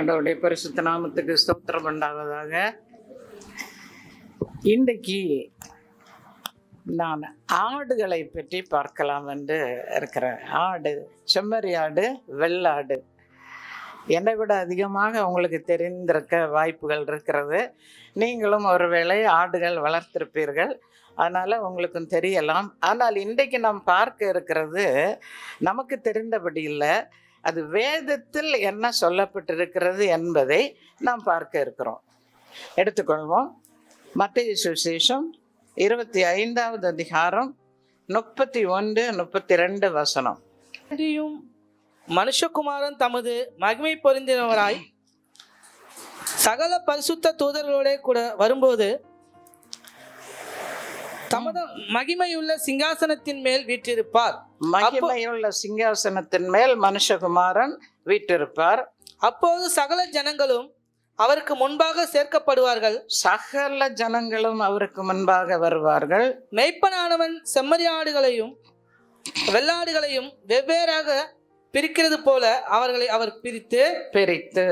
ஆண்டவருடைய பரிசுத்த நாமத்துக்கு ஸ்தோத்திரம் உண்டாவதாக. இன்றைக்கு நான் ஆடுகளை பற்றி பார்க்கலாம் என்று இருக்கிறேன். ஆடு, செம்மறி ஆடு, வெள்ளாடு என்னை விட அதிகமாக உங்களுக்கு தெரிந்திருக்க வாய்ப்புகள் இருக்கிறது. நீங்களும் ஒருவேளை ஆடுகள் வளர்த்திருப்பீர்கள், அதனால் உங்களுக்கும் தெரியலாம். ஆனால் இன்றைக்கு நாம் பார்க்க இருக்கிறது நமக்கு தெரிந்தபடி இல்லை, அது வேதத்தில் என்ன சொல்லப்பட்டிருக்கிறது என்பதை நாம் பார்க்க இருக்கிறோம். எடுத்துக்கொள்வோம். மத்தேயு சுவிசேஷம் 25வது அதிகாரம் 31, 32 வசனம். மனுஷகுமாரன் தமது மகிமை பொருந்தினவராய் சகல பரிசுத்த தூதர்களோட கூட வரும்போது தமது மகிமையுள்ள சிங்காசனத்தின் மேல் வீற்றிருப்பார். மகிமையுள்ள சிங்காசனத்தின் மேல் மனுஷகுமாரன் வீற்றிருப்பார். அப்போது சகல ஜனங்களும் அவருக்கு முன்பாக சேர்க்கப்படுவார்கள். சகல ஜனங்களும் அவருக்கு முன்பாக வருவார்கள். மெய்ப்பனானவன் செம்மறியாடுகளையும் வெள்ளாடுகளையும் வெவ்வேறாக பிரிக்கிறது போல அவர்களை அவர் பிரித்து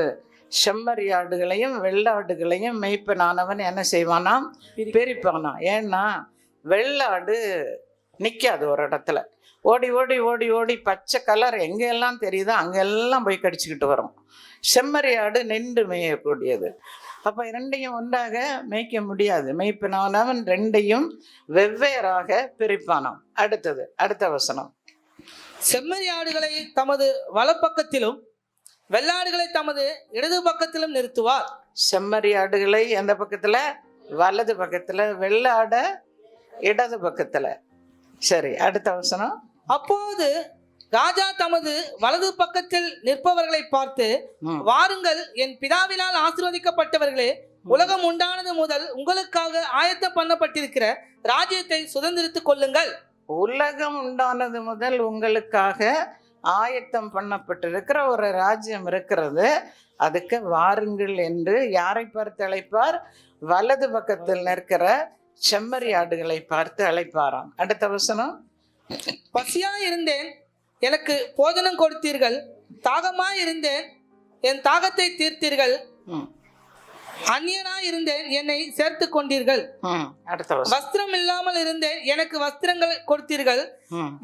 செம்மறியாடுகளையும் வெள்ளாடுகளையும் மெய்ப்பனானவன் என்ன செய்வானாம்? பிரிப்பானா. ஏன்னா வெள்ளாடு நிற்காது ஒரு இடத்துல. ஓடி ஓடி ஓடி ஓடி பச்சை கலர் எங்கெல்லாம் தெரியுதோ அங்கெல்லாம் போய் கடிச்சிக்கிட்டு வரும். செம்மறியாடு நின்று மேயக்கூடியது. அப்போ ரெண்டையும் ஒன்றாக மேய்க்க முடியாது. மெய்ப்பனானவன் ரெண்டையும் வெவ்வேறாக பிரிப்பானாம். அடுத்த வசனம். செம்மறியாடுகளை தமது வலப்பக்கத்திலும் வெள்ளாடுகளை தமது இடது பக்கத்திலும் நிறுத்துவார். செம்மறியாடுகளை எந்த பக்கத்துல? வலது பக்கத்துல. வெள்ளாட இடது பக்கத்துல. சரி, அடுத்த வசனம். அப்போது ராஜா தமது வலது பக்கத்தில் நிற்பவர்களை பார்த்து, வாருங்கள், என் பிதாவினால் ஆசீர்வதிக்கப்பட்டவர்களே, உலகம் உண்டானது முதல் உங்களுக்காக ஆயத்தம் பண்ணப்பட்டிருக்கிற ராஜ்யத்தை சுதந்திரித்துக் கொள்ளுங்கள். உலகம் உண்டானது முதல் உங்களுக்காக ஆயத்தம் பண்ணப்பட்டிருக்கிற ஒரு ராஜ்யம் இருக்கிறது, அதுக்கு வாருங்கள் என்று யாரை பார்த்து அழைப்பார்? வலது பக்கத்தில் நிற்கிற செம்மறி ஆடுகளை பார்த்து அழைப்பாராம். அடுத்த வசனம். பசியாய் இருந்தேன், எனக்கு போஜனம் கொடுத்தீர்கள். தாகமாய் இருந்தேன், என் தாகத்தை தீர்த்தீர்கள். அந்நியனாய் இருந்தேன், என்னை சேர்த்து கொண்டீர்கள். வஸ்திரம் இல்லாமல் இருந்தேன், எனக்கு வஸ்திரங்கள் கொடுத்தீர்கள்.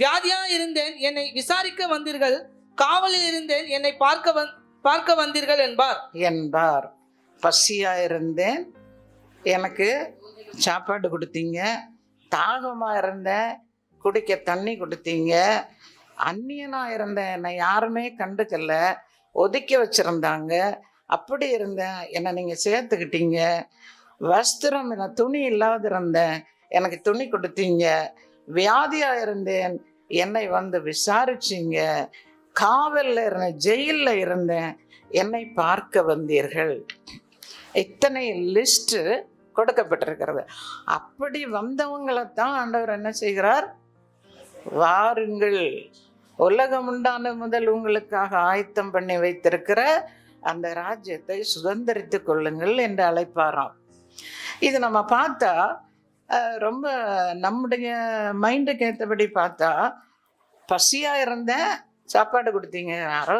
வியாதியாய் இருந்தேன், என்னை விசாரிக்க வந்தீர்கள். காவலில் இருந்தேன், என்னை பார்க்க வந்தீர்கள் என்பார். பசியா இருந்தேன், எனக்கு சாப்பாடு கொடுத்தீங்க. தாகமாக இருந்தேன், குடிக்க தண்ணி கொடுத்தீங்க. அந்நியனாக இருந்தேன், என்னை யாருமே கண்டுக்கல, ஒதுக்கி வச்சுருந்தாங்க. அப்படி இருந்தேன், என்னை நீங்கள் சேர்த்துக்கிட்டீங்க. வஸ்திரம், நான் துணி இல்லாத இருந்தேன், எனக்கு துணி கொடுத்தீங்க. வியாதியாக இருந்தேன், என்னை வந்து விசாரிச்சிங்க. காவலில் இருந்தேன், ஜெயிலில் இருந்தேன், என்னை பார்க்க வந்தீர்கள். இத்தனை லிஸ்ட்டு கொடுக்கப்பட்டிருக்கிறது. அப்படி வந்தவங்களைத்தான் ஆண்டவர் என்ன செய்கிறார்? வாருங்கள், உலகம் உண்டான முதல் உங்களுக்காக ஆயத்தம் பண்ணி வைத்திருக்கிற அந்த ராஜ்யத்தை சுதந்திரித்து கொள்ளுங்கள் என்று அழைப்பாராம். இது நம்ம பார்த்தா ரொம்ப நம்முடைய மைண்டுக்கு ஏற்றபடி பார்த்தா, பசியாக இருந்தேன், சாப்பாடு கொடுத்தீங்க. யாரோ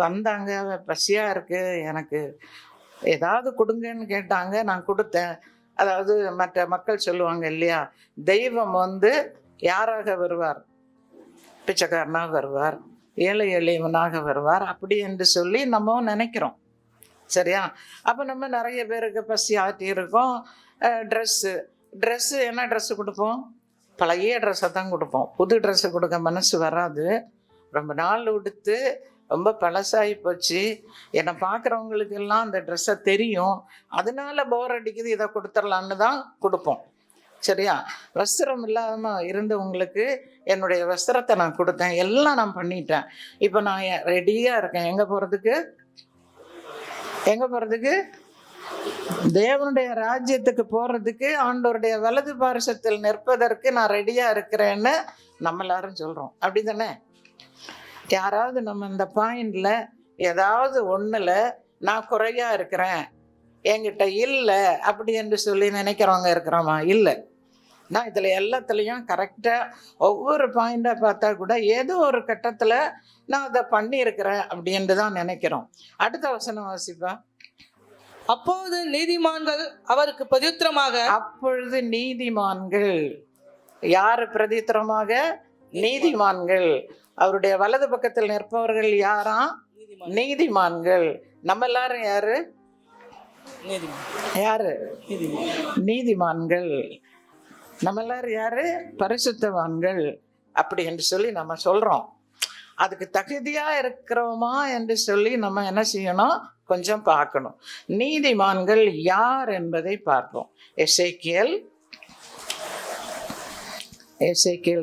வந்தாங்க, பசியாக இருக்குது, எனக்கு ஏதாவது கொடுங்கன்னு கேட்டாங்க, நான் கொடுத்தேன். அதாவது மற்ற மக்கள் சொல்லுவாங்க இல்லையா, தெய்வம் வந்து யாராக வருவார்? பிச்சைக்காரனாக வருவார், ஏழை எளியவனாக வருவார், அப்படி என்று சொல்லி நம்ம நினைக்கிறோம். சரியா? அப்போ நம்ம நிறைய பேருக்கு பசி ஆட்டி இருக்கோம். ட்ரெஸ்ஸு என்ன ட்ரெஸ்ஸு கொடுப்போம்? பழைய ட்ரெஸ்ஸை தான் கொடுப்போம். புது ட்ரெஸ்ஸு கொடுக்க மனசு வராது. ரொம்ப நாள் உடுத்து ரொம்ப பழசாகி போச்சு, என்னை பார்க்குறவங்களுக்கெல்லாம் அந்த ட்ரெஸ்ஸை தெரியும், அதனால போர் அடிக்குது, இதை கொடுத்துடலான்னு தான் கொடுப்போம். சரியா? வஸ்திரம் இல்லாமல் இருந்தவங்களுக்கு என்னுடைய வஸ்திரத்தை நான் கொடுத்தேன், எல்லாம் நான் பண்ணிட்டேன். இப்போ நான் ரெடியாக இருக்கேன். எங்கே போகிறதுக்கு? தேவனுடைய ராஜ்யத்துக்கு போகிறதுக்கு, ஆண்டவருடைய வலது பாரசத்தில் நிற்பதற்கு நான் ரெடியாக இருக்கிறேன்னு நம்ம எல்லாரும் சொல்கிறோம். அப்படி தானே? யாராவது நம்ம இந்த பாயிண்டில் ஏதாவது ஒன்றில் நான் குறையாக இருக்கிறேன், என்கிட்ட இல்லை அப்படி என்று சொல்லி நினைக்கிறவங்க இருக்கிறோமா? இல்லை. நான் இதில் எல்லாத்துலேயும் கரெக்டாக ஒவ்வொரு பாயிண்டாக பார்த்தா கூட ஏதோ ஒரு கட்டத்தில் நான் அதை பண்ணியிருக்கிறேன் அப்படின்ட்டு தான் நினைக்கிறோம். அடுத்த வசனம் வாசிப்பா. அப்பொழுது நீதிமான்கள் அவருக்கு பிரதியுத்தரமாக, அப்பொழுது நீதிமான்கள், யார் பிரதியுத்தரமாக? நீதிமான்கள். அவருடைய வலது பக்கத்தில் நிற்பவர்கள் யாரா? நீதிமான்கள். நம்ம எல்லாரும் யாரு? யாரு? நீதிமான்கள். நம்ம எல்லாரும் யாரு? பரிசுத்தவான்கள் அப்படி என்று சொல்லி நம்ம சொல்றோம். அதுக்கு தகுதியா இருக்கிறோமா என்று சொல்லி நம்ம என்ன செய்யணும்? கொஞ்சம் பார்க்கணும். நீதிமான்கள் யார் என்பதை பார்ப்போம். எசேக்கியேல்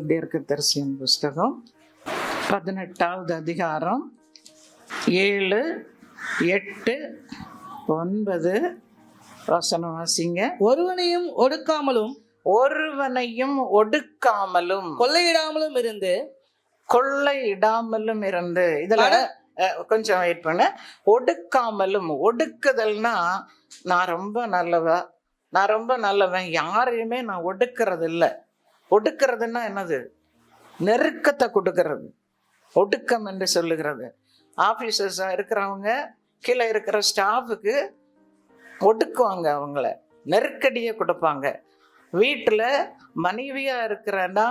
தீர்க்கதரிசியின் புஸ்தகம் 18வது அதிகாரம் 7, 8, 9 வசனம் வாசிங்க. ஒருவனையும் ஒடுக்காமலும் கொள்ளையிடாமலும் இருந்து இதுல கொஞ்சம் வெயிட் பண்ண. ஒடுக்காமலும், ஒடுக்குதல்னா நான் ரொம்ப நல்லவன், யாரையுமே நான் ஒடுக்கிறது இல்லை. ஒடுக்கிறதுன்னா என்னது? நெருக்கத்தை கொடுக்கறது ஒடுக்கம் என்று சொல்லுகிறது. ஆபீசர்ஸா இருக்கிறவங்க கீழே இருக்கிற ஸ்டாஃபுக்கு ஒடுக்குவாங்க, அவங்கள நெருக்கடியை கொடுப்பாங்க. வீட்டில் மனைவியா இருக்கிறன்னா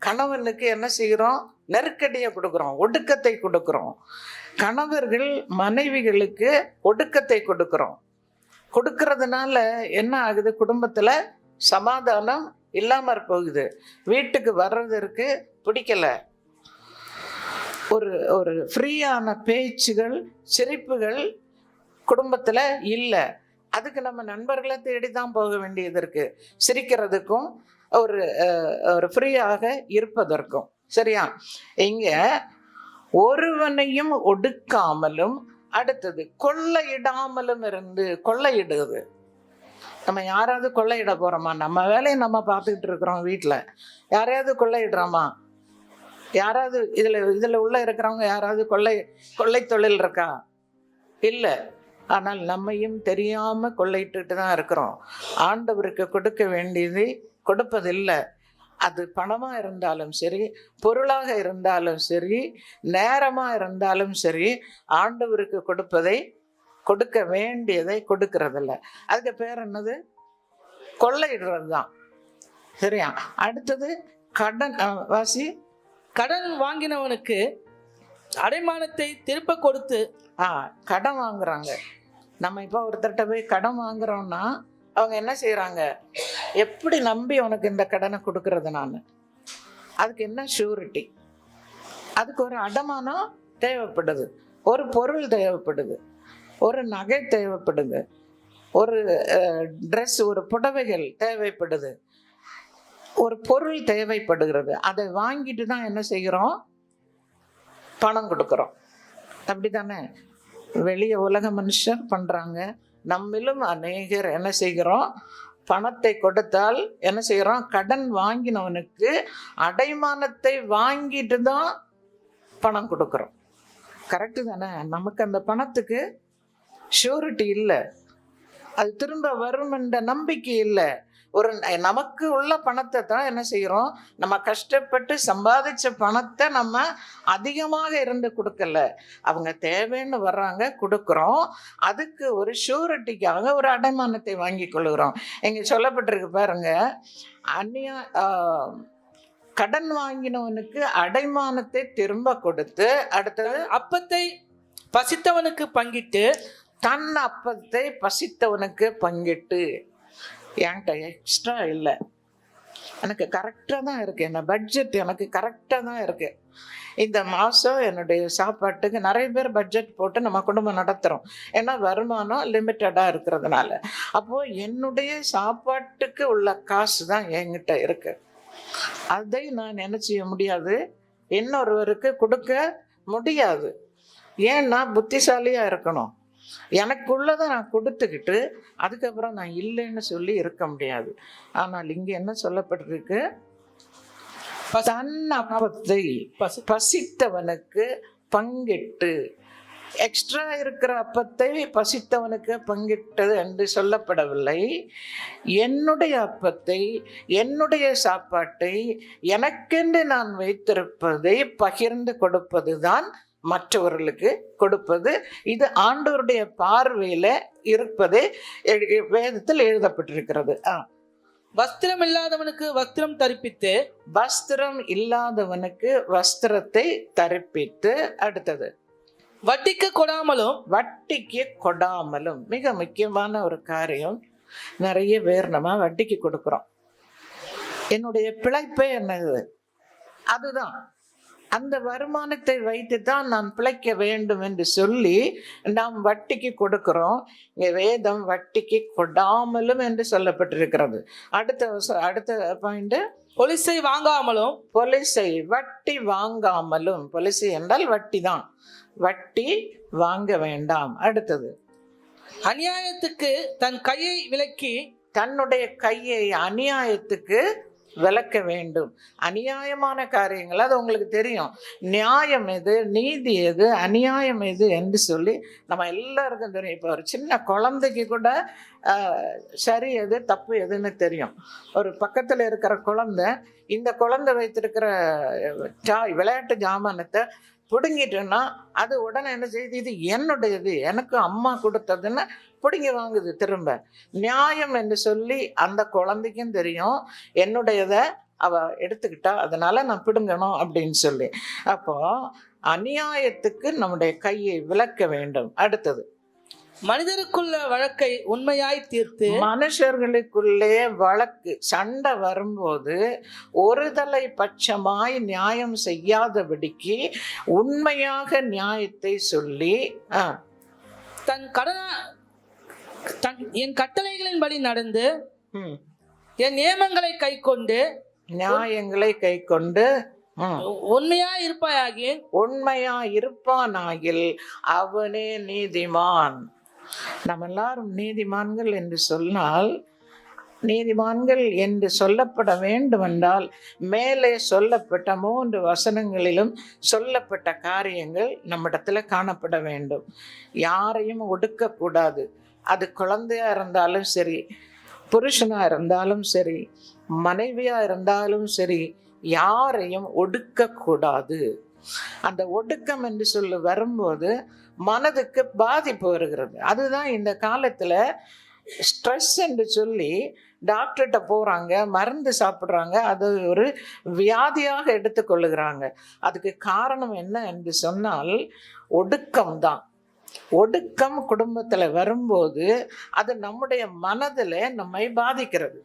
கணவனுக்கு என்ன செய்கிறோம்? நெருக்கடியை கொடுக்குறோம், ஒடுக்கத்தை கொடுக்குறோம். கணவர்கள் மனைவிகளுக்கு ஒடுக்கத்தை கொடுக்கறதுனால என்ன ஆகுது? குடும்பத்தில் சமாதானம் இல்லாமற் போகுது. வீட்டுக்கு வர்றதற்கு பிடிக்கல. ஒரு ஃப்ரீயான பேச்சுகள், சிரிப்புகள் குடும்பத்தில் இல்லை. அதுக்கு நம்ம நண்பர்களை தேடி தான் போக வேண்டியது இருக்கு, சிரிக்கிறதுக்கும் ஒரு ஃப்ரீயாக இருப்பதற்கும். சரியா? இங்க ஒருவனையும் ஒடுக்காமலும், அடுத்தது கொள்ளையிடாமலும் இருந்து. கொள்ளையிடுது. நம்ம யாராவது கொள்ளையிட போறோமா? நம்ம வேலையை நம்ம பார்த்துக்கிட்டு இருக்கிறோம். வீட்டில் யாரையாவது கொள்ளையிடுறோமா? யாராவது இதுல உள்ள இருக்கிறவங்க யாராவது கொள்ளை தொழில் இருக்கா? இல்லை. ஆனால் நம்மையும் தெரியாம கொள்ளையிட்டு தான் இருக்கிறோம். ஆண்டவருக்கு கொடுக்க வேண்டியது கொடுப்பதில்லை. அது பணமா இருந்தாலும் சரி, பொருளாக இருந்தாலும் சரி, நேரமா இருந்தாலும் சரி, ஆண்டவருக்கு கொடுக்க வேண்டியதை கொடுக்கறதில்ல. அதுக்கு பேர் என்னது? கொள்ளையிடுறது தான். சரியா? அடுத்தது கடன் வாசி. கடன் வாங்கினவனுக்கு அடைமானத்தை திருப்ப கொடுத்து. கடன் வாங்குறாங்க. நம்ம இப்போ ஒருத்தர்கிட்ட போய் கடன் வாங்குறோம்னா அவங்க என்ன செய்யறாங்க? எப்படி நம்பி உனக்கு இந்த கடனை கொடுக்கறது? நான் அதுக்கு என்ன ஷூரிட்டி? அதுக்கு ஒரு அடமானம் தேவைப்படுது, ஒரு பொருள் தேவைப்படுது, ஒரு நகை தேவைப்படுது, ஒரு ட்ரெஸ், ஒரு புடவைகள் தேவைப்படுது, ஒரு பொருள் தேவைப்படுகிறது. அதை வாங்கிட்டு தான் என்ன செய்கிறோம்? பணம் கொடுக்குறோம். அப்படி தானே வெளியே உலக மனுஷர் பண்ணுறாங்க. நம்மிலும் அநேகர் என்ன செய்கிறோம்? பணத்தை கொடுத்தால் என்ன செய்கிறோம்? கடன் வாங்கினவனுக்கு அடைமானத்தை வாங்கிட்டு தான் பணம் கொடுக்குறோம். கரெக்டு தானே? நமக்கு அந்த பணத்துக்கு ஷூரிட்டி இல்லை, அது திரும்ப வரும் என்ற நம்பிக்கை இல்லை. நமக்கு உள்ள பணத்தை தான் என்ன செய்கிறோம்? நம்ம கஷ்டப்பட்டு சம்பாதிச்ச பணத்தை நம்ம அதிகமாக இருந்து கொடுக்கல. அவங்க தேவைன்னு வர்றாங்க, கொடுக்குறோம். அதுக்கு ஒரு ஷூரிட்டிக்காக ஒரு அடைமானத்தை வாங்கி கொள்ளுகிறோம். இங்கே சொல்லப்பட்டிருக்கு பாருங்க, கடன் வாங்கினவனுக்கு அடைமானத்தை திரும்ப கொடுத்து, அடுத்தது அப்பத்தை பசித்தவனுக்கு பங்கிட்டு, தன் அப்பத்தை பசித்தவனுக்கு பங்கிட்டு. என்கிட்ட எக்ஸ்ட்ரா இல்லை, எனக்கு கரெக்டாக தான் இருக்குது, என்ன பட்ஜெட் எனக்கு கரெக்டாக தான் இருக்குது. இந்த மாதம் என்னுடைய சாப்பாட்டுக்கு நிறைய பேர் பட்ஜெட் போட்டு நம்ம குடும்பம் நடத்துகிறோம். ஏன்னா வருமானம் லிமிட்டடாக இருக்கிறதுனால. அப்போது என்னுடைய சாப்பாட்டுக்கு உள்ள காசு தான் என்கிட்ட இருக்குது. அதை நான் என்ன செய்ய முடியாது? இன்னொருவருக்கு கொடுக்க முடியாது. ஏன்னா புத்திசாலியாக இருக்கணும். எனக்குள்ளதை நான் கொடுத்துக்கிட்டு அதுக்கப்புறம் நான் இல்லைன்னு சொல்லி இருக்க முடியாது. ஆனால் இங்கே என்ன சொல்லப்பட்டிருக்கு? தன் அப்பத்தை பசித்தவனுக்கு பங்கிட்டு. எக்ஸ்ட்ரா இருக்கிற அப்பத்தை பசித்தவனுக்கு பங்கிட்டது என்று சொல்லப்படவில்லை. என்னுடைய அப்பத்தை, என்னுடைய சாப்பாட்டை எனக்கென்று நான் வைத்திருப்பதை பகிர்ந்து கொடுப்பது தான் மற்றவர்களுக்கு கொடுப்பது. இது ஆண்டவருடைய பார்வையில இருப்பது வேதத்தில் எழுதப்பட்டிருக்கிறது. வஸ்திரம் இல்லாதவனுக்கு வஸ்திரம் தரிப்பித்து, வஸ்திரம் இல்லாதவனுக்கு வஸ்திரத்தை தரிப்பித்து. அடுத்தது, வட்டிக்கு கொடாமலும். வட்டிக்கு கொடாமலும் மிக முக்கியமான ஒரு காரியம். நிறைய பேர் நம்ம வட்டிக்கு கொடுக்குறோம். என்னுடைய பிழைப்பே என்னது? அதுதான். அந்த வருமானத்தை வைத்து தான் நான் பிழைக்க வேண்டும் என்று சொல்லி நாம் வட்டிக்கு கொடுக்கிறோம். இங்கே வேதம் வட்டிக்கு கொடாமலும் என்று சொல்லப்பட்டிருக்கிறது. அடுத்த பாயிண்ட், பொலிசை வாங்காமலும். பொலிசை, வட்டி வாங்காமலும். பொலிசை என்றால் வட்டி தான். வட்டி வாங்க வேண்டாம். அடுத்தது, அநியாயத்துக்கு தன் கையை விலக்கி. தன்னுடைய கையை அநியாயத்துக்கு விளக்க வேண்டும். அநியாயமான காரியங்கள் அது உங்களுக்கு தெரியும். நியாயம் எது, நீதி எது, அநியாயம் எது என்று சொல்லி நம்ம எல்லாருக்கும் தெரியும். இப்போ ஒரு சின்ன குழந்தைக்கு கூட சரி எது தப்பு எதுன்னு தெரியும். ஒரு பக்கத்தில் இருக்கிற குழந்தை, இந்த குழந்தை வைத்திருக்கிற விளையாட்டு ஜாமானத்தை பிடுங்கிட்டோன்னா அது உடனே என்ன செய்யுது? இது என்னுடையது, எனக்கு அம்மா கொடுத்ததுன்னு பிடுங்கி வாங்குது திரும்ப. நியாயம் என்று சொல்லி அந்த குழந்தைக்கும் தெரியும், என்னுடையதை அவ எடுத்துக்கிட்டா, அதனால நான் பிடுங்கணும் அப்படின்னு சொல்லி. அப்போ அநியாயத்துக்கு நம்முடைய கையை விலக்க வேண்டும். அடுத்தது, மனிதருக்குள்ள வழக்கை உண்மையாய் தீர்த்து. மனுஷர்களுக்குள்ளே வழக்கு சண்டை வரும்போது ஒருதலை பட்சமாய் நியாயம் செய்யாதபடிக்கு உண்மையாக நியாயத்தை சொல்லி என் கட்டளைகளின்படி நடந்து என் நியமங்களை கை கொண்டு நியாயங்களை கை கொண்டு உண்மையா இருப்பாயாகில். உண்மையா இருப்பானாகில் அவனே நீதிமான். நம்ம எல்லாரும் நீதிமான்கள் என்று சொன்னால், நீதிமான்கள் என்று சொல்லப்பட வேண்டுமென்றால் மேலே சொல்லப்பட்ட 3 வசனங்களிலும் சொல்லப்பட்ட காரியங்கள் நம்மிடத்துல காணப்பட வேண்டும். யாரையும் ஒடுக்கக்கூடாது. அது குழந்தையா இருந்தாலும் சரி, புருஷனா இருந்தாலும் சரி, மனைவியா இருந்தாலும் சரி, யாரையும் ஒடுக்கக்கூடாது. அந்த ஒடுக்கம் என்று சொல்லி வரும்போது மனதுக்கு பாதிப்பு வருகிறது. அதுதான் இந்த காலத்துல ஸ்ட்ரெஸ் என்று சொல்லி டாக்டர்கிட்ட போறாங்க, மருந்து சாப்பிட்றாங்க, அது ஒரு வியாதியாக எடுத்துக்கொள்ளுகிறாங்க. அதுக்கு காரணம் என்ன என்று சொன்னால் ஒடுக்கம் தான். ஒடுக்கம் குடும்பத்துல வரும்போது அது நம்முடைய மனதில் நம்மை பாதிக்கிறது.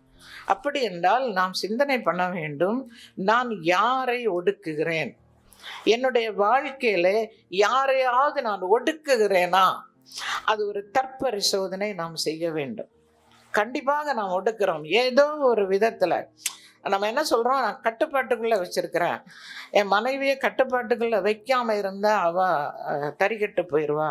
அப்படி என்றால் நாம் சிந்தனை பண்ண வேண்டும், நான் யாரை ஒடுக்குகிறேன்? என்னுடைய வாழ்க்கையில யாரையாவது நான் ஒடுக்குகிறேனா? அது ஒரு தற்பரிசோதனை நாம் செய்ய வேண்டும். கண்டிப்பாக நாம் ஒடுக்குறோம் ஏதோ ஒரு விதத்துல. நம்ம என்ன சொல்றோம், நான் கட்டுப்பாட்டுக்குள்ள வச்சிருக்கிறேன். என் மனைவியை கட்டுப்பாட்டுக்குள்ள வைக்காம இருந்தா அவ தறிகட்டு போயிடுவா.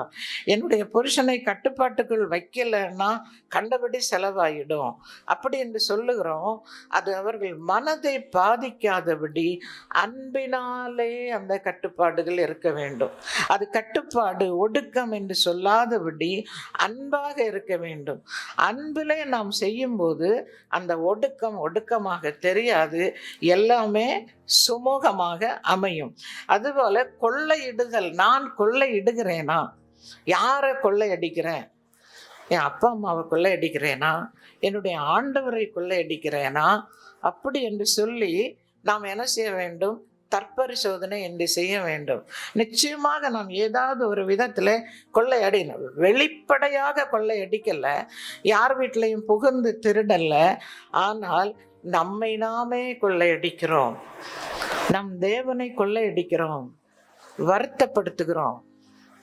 என்னுடைய புருஷனை கட்டுப்பாட்டுக்குள் வைக்கலைன்னா கண்டபடி செலவாயிடும் அப்படி என்று சொல்லுகிறோம். அது அவர்கள் மனதை பாதிக்காதபடி அன்பினாலே அந்த கட்டுப்பாடுகள் இருக்க வேண்டும். அது கட்டுப்பாடு ஒடுக்கம் என்று சொல்லாதபடி அன்பாக இருக்க வேண்டும். அன்பிலே நாம் செய்யும்போது அந்த ஒடுக்கம் ஒடுக்கமாக தெரியாது, எல்லாமே சுமூகமாக அமையும். அதுபோல கொள்ளையிடுதல், நான் கொள்ளையிடுகிறேனா? யாரை கொள்ளையடிக்கிறேன்? என் அப்பா அம்மாவை கொள்ளையடிக்கிறேனா? என்னுடைய ஆண்டவரை கொள்ளையடிக்கிறேனா? அப்படி என்று சொல்லி நாம் என்ன செய்ய வேண்டும்? தற்பரிசோதனை என்று செய்ய வேண்டும். நிச்சயமாக நாம் ஏதாவது ஒரு விதத்தில் கொள்ளையடினோம். வெளிப்படையாக கொள்ளையடிக்கல, யார் வீட்டிலையும் புகுந்து திருடல்ல, ஆனால் நம்மை நாமே கொள்ளையடிக்கிறோம், நம் தேவனை கொள்ளையடிக்கிறோம், வருத்தப்படுத்துகிறோம்.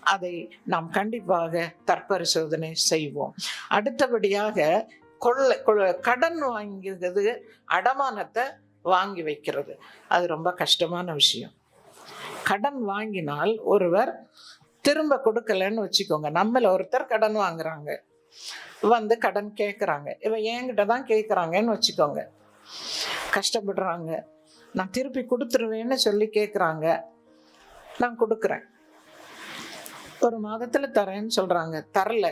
அதை நாம் கண்டிப்பாக தற்பரிசோதனை செய்வோம். அடுத்தபடியாக கடன் வாங்குகிறது, அடமானத்தை வாங்கி வைக்கிறது. அது ரொம்ப கஷ்டமான விஷயம். கடன் வாங்கினால் ஒருவர் திரும்ப கொடுக்கலன்னு வச்சுக்கோங்க. நம்மள ஒருத்தர் கடன் வாங்குறாங்க, வந்து கடன் கேட்குறாங்க, இவன் என்கிட்ட தான் கேட்குறாங்கன்னு வச்சுக்கோங்க. கஷ்டப்படுறாங்க, நான் திருப்பி கொடுத்துருவேன்னு சொல்லி கேட்குறாங்க, நான் கொடுக்குறேன். 1 மாதத்துல தரேன்னு சொல்றாங்க, தரல.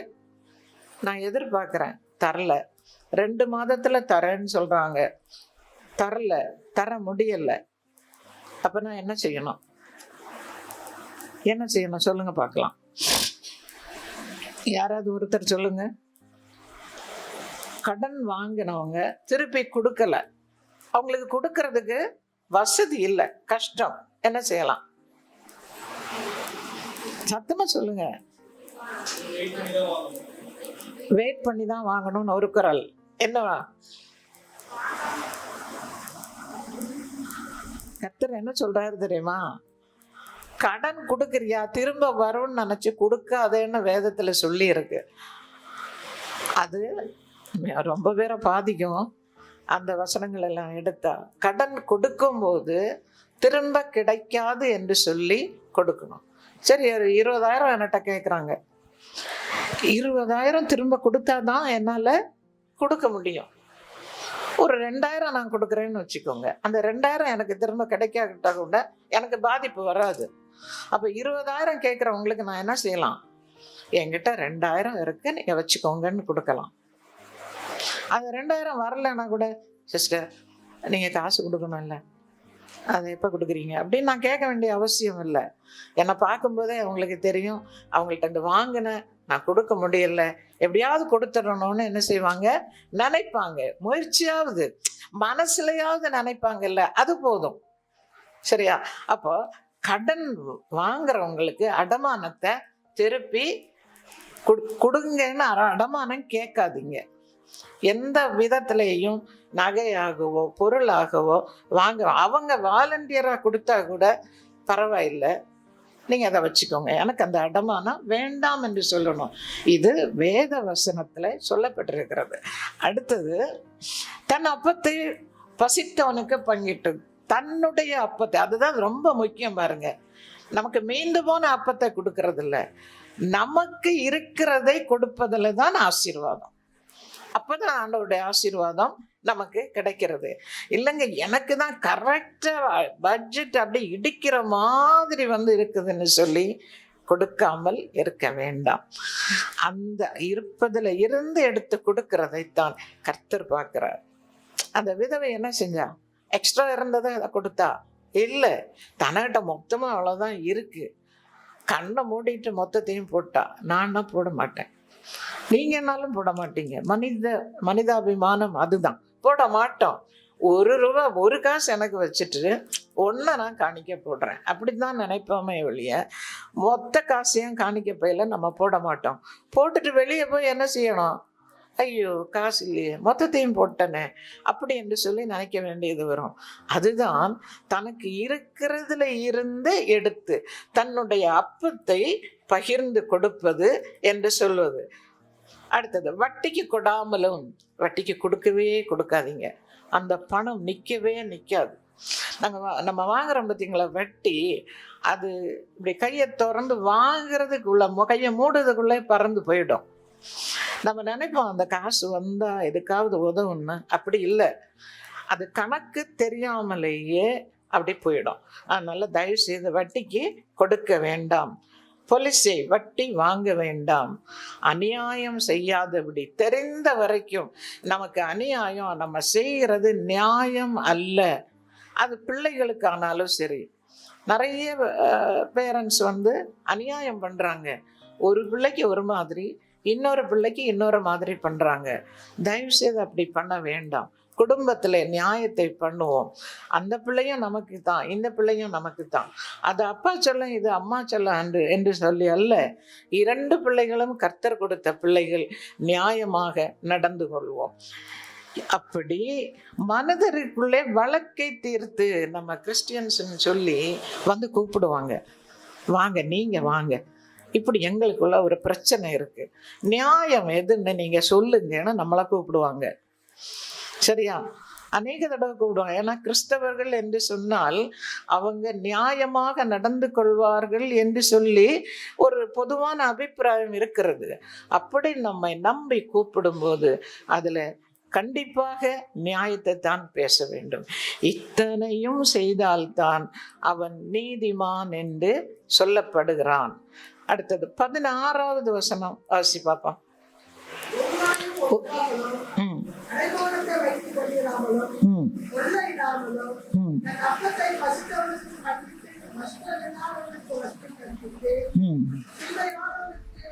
நான் எதிர்பார்க்கிறேன், தரல. 2 மாதத்துல தரேன்னு சொல்றாங்க, தரல, தர முடியல. அப்ப நான் என்ன செய்யணும்? என்ன செய்யணும் சொல்லுங்க பார்க்கலாம். யாராவது ஒருத்தர் சொல்லுங்க. கடன் வாங்கினவங்க திருப்பி கொடுக்கல, அவங்களுக்கு கொடுக்கறதுக்கு வசதி இல்லை, கஷ்டம், என்ன செய்யலாம்? சத்தமா சொல்லுங்க. வெயிட் பண்ணி தான் வாங்கணும்னு ஒரு குரல். என்னவா? கர்த்தர் என்ன சொல்றாரு தெரியுமா? கடன் கொடுக்கறியா, திரும்ப வரும்னு நினைச்சு கொடுக்காதேன்னு வேதத்துல சொல்லி இருக்கு. அது ரொம்ப பேரை பாதிக்கும். அந்த வசனங்கள் எல்லாம் எடுத்தா கடன் கொடுக்கும்போது திரும்ப கிடைக்காது என்று சொல்லி கொடுக்கணும். சரி, ஒரு 20,000 என்கிட்ட கேட்குறாங்க, 20,000 திரும்ப கொடுத்தாதான் என்னால் கொடுக்க முடியும். ஒரு 2,000 நான் கொடுக்குறேன்னு வச்சுக்கோங்க. அந்த 2,000 எனக்கு திரும்ப கிடைக்காவிட்டா கூட எனக்கு பாதிப்பு வராது. அப்போ 20,000 கேட்குறவங்களுக்கு நான் என்ன செய்யலாம்? என்கிட்ட 2,000 இருக்கு, நீங்கள் வச்சுக்கோங்கன்னு கொடுக்கலாம். அது 2,000 வரலைன்னா கூட, சிஸ்டர் நீங்கள் காசு கொடுக்கணும் இல்லை, அதை எப்போ கொடுக்குறீங்க அப்படின்னு நான் கேட்க வேண்டிய அவசியம் இல்லை. என்னை பார்க்கும்போதே அவங்களுக்கு தெரியும், அவங்கள்ட்ட வாங்கினேன், நான் கொடுக்க முடியல, எப்படியாவது கொடுத்துடணும்னு என்ன செய்வாங்க? நினைப்பாங்க. முயற்சியாவது மனசுலையாவது நினைப்பாங்கல்ல, அது போதும். சரியா? அப்போ கடன் வாங்குறவங்களுக்கு அடமானத்தை திருப்பி கொடுங்கன்னு அடமானம் கேட்காதீங்க. எந்த விதத்திலையும் நகையாகவோ பொருளாகவோ வாங்க, அவங்க வாலண்டியராக கொடுத்தா கூட பரவாயில்லை, நீங்கள் அதை வச்சுக்கோங்க, எனக்கு அந்த அடமானம் வேண்டாம் என்று சொல்லணும். இது வேத வசனத்தில் சொல்லப்பட்டிருக்கிறது. அடுத்தது, தன் அப்பத்தை பசித்தவனுக்கு பங்கிட்டு, தன்னுடைய அப்பத்தை, அதுதான் ரொம்ப முக்கியம் பாருங்க. நமக்கு மீண்டு போன அப்பத்தை கொடுக்கறது இல்லை, நமக்கு இருக்கிறதை கொடுப்பதில் தான் ஆசீர்வாதம். அப்பதான் ஆண்டவருடைய ஆசீர்வாதம் நமக்கு கிடைக்கிறது. இல்லைங்க, எனக்கு தான் கரெக்டாக பட்ஜெட் அப்படியே இடிக்கிற மாதிரி இருக்குதுன்னு சொல்லி கொடுக்காமல் இருக்க வேண்டாம். அந்த இருப்பதில் இருந்து எடுத்து கொடுக்கறதைத்தான் கர்த்தர் பார்க்கிறார். அந்த விதவை என்ன செஞ்சா? எக்ஸ்ட்ரா இருந்ததை அதை கொடுத்தா இல்லை, தனக்கிட்ட மொத்தமாக அவ்வளோதான் இருக்கு, கண்ணை மூடிட்டு மொத்தத்தையும் போட்டா. நான் போட மாட்டேன், நீங்க என்னாலும் போட மாட்டீங்க. மனிதாபிமானம் அதுதான், போட மாட்டோம். 1 ரூபா 1 காசு எனக்கு வச்சுட்டு 1 நான் காணிக்க போடுறேன், அப்படிதான் நினைப்போமே ஒழிய மொத்த காசையும் காணிக்க பையில நம்ம போட மாட்டோம். போட்டுட்டு வெளியே போய் என்ன செய்யணும்? ஐயோ காசு இல்லையே, மொத்தத்தையும் போட்டனே அப்படி என்று சொல்லி நினைக்க வேண்டியது வரும். அதுதான் தனக்கு இருக்கிறதுல இருந்து எடுத்து தன்னுடைய அப்பத்தை பகிர்ந்து கொடுப்பது என்று சொல்வது. அடுத்தது, வட்டிக்கு கொடாமலும், வட்டிக்கு கொடுக்கவே கொடுக்காதீங்க. அந்த பணம் நிற்கவே நிற்காது. நம்ம வாங்குறோம் பார்த்தீங்களா வட்டி, அது இப்படி கையை திறந்து வாங்குறதுக்குள்ள, கையை மூடுறதுக்குள்ளே பறந்து போயிடும். நம்ம நினைப்போம் அந்த காசு வந்தா எதுக்காவது உதவுன்னு, அப்படி இல்லை. அது கணக்கு தெரியாமலேயே அப்படி போயிடும். அதனால தயவு செய்து வட்டிக்கு கொடுக்க வேண்டாம். பொலிசை, வட்டி வாங்க வேண்டாம். அநியாயம் செய்யாதபடி, தெரிந்த வரைக்கும் நமக்கு அநியாயம் நம்ம செய்கிறது நியாயம் அல்ல. அது பிள்ளைகளுக்கானாலும் சரி. நிறைய பேரண்ட்ஸ் அநியாயம் பண்ணுறாங்க. ஒரு பிள்ளைக்கு ஒரு மாதிரி, இன்னொரு பிள்ளைக்கு இன்னொரு மாதிரி பண்ணுறாங்க. தயவுசெய்து அப்படி பண்ண வேண்டாம். குடும்பத்தில் நியாயத்தை பண்ணுவோம். அந்த பிள்ளையும் நமக்கு தான், இந்த பிள்ளையும் நமக்கு தான். அது அப்பா சொல்லும், இது அம்மா சொல்லும் என்று சொல்லி அல்ல. 2 பிள்ளைகளும் கர்த்தர் கொடுத்த பிள்ளைகள், நியாயமாக நடந்து கொள்வோம். அப்படி மனிதருக்குள்ளே வழக்கை தீர்த்து, நம்ம கிறிஸ்டியன்ஸ்ன்னு சொல்லி கூப்பிடுவாங்க, வாங்க நீங்க வாங்க, இப்படி எங்களுக்குள்ள ஒரு பிரச்சனை இருக்கு, நியாயம் எதுன்னு நீங்க சொல்லுங்கன்னு நம்மளை கூப்பிடுவாங்க. சரியா? அநேக தடவை கூப்பிடுவாங்க. ஏன்னா கிறிஸ்தவர்கள் என்று சொன்னால் அவங்க நியாயமாக நடந்து கொள்வார்கள் என்று சொல்லி ஒரு பொதுவான அபிப்பிராயம் இருக்கிறது. அப்படி நம்மை நம்பி கூப்பிடும்போது அதில் கண்டிப்பாக நியாயத்தை தான் பேச வேண்டும். இத்தனையும் செய்தால்தான் அவன் நீதிமான் என்று சொல்லப்படுகிறான். அடுத்தது 16வது வசனம் வாசி பாப்பா. ம் அடைமானத்தை வைத்துக் கொள்ளாமலும் ம் கொள்ளையிடாமலும் ம் தன் அப்பத்தை பசித்தவனுக்கு கற்பித்து வஸ்திரமில்லாதவனுக்கு வஸ்திரம் கற்பித்து ம் சிந்தையானவனுக்கு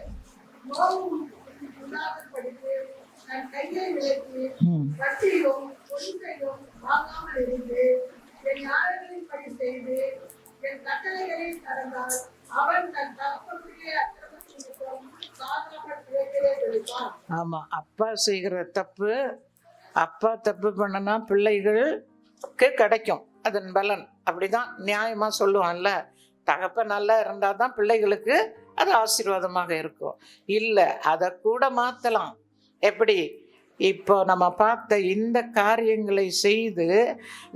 நோவு உண்டாதபடிக்கு தன் கையை விலக்கி ம் வட்டியும் பொன்னையும் வாங்காமல் இருந்து என் நியாயங்களின்படி செய்து என் கட்டளைகளை நடந்தால் அவன் தன் தகப்பனுடைய அக்கிரமத்திற்கும் சாதாரண கிளைகளே விழிப்பான். ஆமா, அப்பா செய்கிற தப்பு, அப்பா தப்பு பண்ணனா பிள்ளைகளுக்கு கிடைக்கும் அதன் பலன். அப்படிதான் நியாயமா சொல்லுவான்ல, தகப்பன் நல்லா இருந்தாதான் பிள்ளைகளுக்கு அது ஆசீர்வாதமாக இருக்கும். இல்லை, அதை கூட மாத்தலாம். எப்படி? இப்போ நம்ம பார்த்த இந்த காரியங்களை செய்து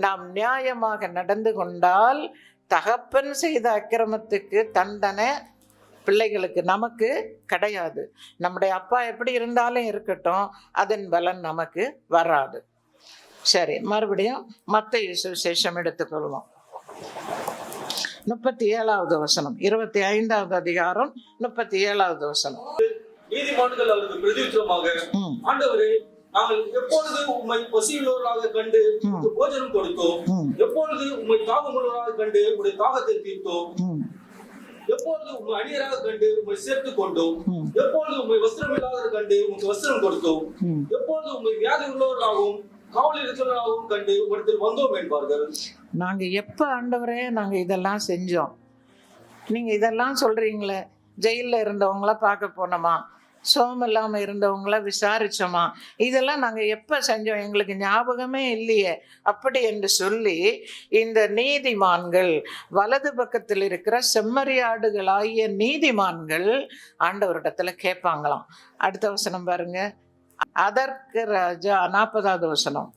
நாம் நியாயமாக நடந்து கொண்டால் தகப்பன் செய்த அக்கிரமத்துக்கு தண்டனை பிள்ளைகளுக்கு, நமக்கு கிடையாது. நம்முடைய அப்பா எப்படி இருந்தாலும் இருக்கட்டும், அதன் பலன் நமக்கு வராது. சரி, மறுபடியும் மத்தேயு சுவிசேஷம் எடுத்துக்கொள்வோம். 37வது வசனம், 25வது அதிகாரம் 37வது வசனம். நீதிமான்கள் அவருக்கு பிரதியுத்தரமாக, ம் ஆண்டவரே, நாங்கள் எப்பொழுது உம்மை பசியுள்ளவர்களாக கண்டு உமக்கு போஜனம் கொடுத்தோம், ம் எப்பொழுது உம்மை தாகமுள்ளவர்களாக கண்டு உடைய தாகத்தை தீர்த்தோம், ம் எப்பொழுது உம்மை அந்நியராக கண்டு உம்மை சேர்த்துக் கொண்டோம், ம் எப்பொழுது உம்மை வஸ்திரம் இல்லாத கண்டு உமக்கு வஸ்திரம் கொடுத்தோம், ம் எப்பொழுது உம்மை வியாதி உள்ளவர்களாகவும் காவலில் இருக்கிறவர்களாகவும் கண்டு உம்மிடத்தில் வந்தோம் என்பார்கள். நாங்கள் எப்போ ஆண்டவரே நாங்கள் இதெல்லாம் செஞ்சோம்? நீங்கள் இதெல்லாம் சொல்கிறீங்களே, ஜெயிலில் இருந்தவங்கள பார்க்க போனோமா, சோம் இல்லாமல் இருந்தவங்கள விசாரித்தோமா, இதெல்லாம் நாங்கள் எப்போ செஞ்சோம்? எங்களுக்கு ஞாபகமே இல்லையே அப்படி என்று சொல்லி இந்த நீதிமான்கள், வலது பக்கத்தில் இருக்கிற செம்மறியாடுகளாகிய நீதிமான்கள் ஆண்டவரிடத்துல கேட்பாங்களாம். அடுத்த வசனம் பாருங்க. அதற்கு ராஜா, 40வது வசனம்.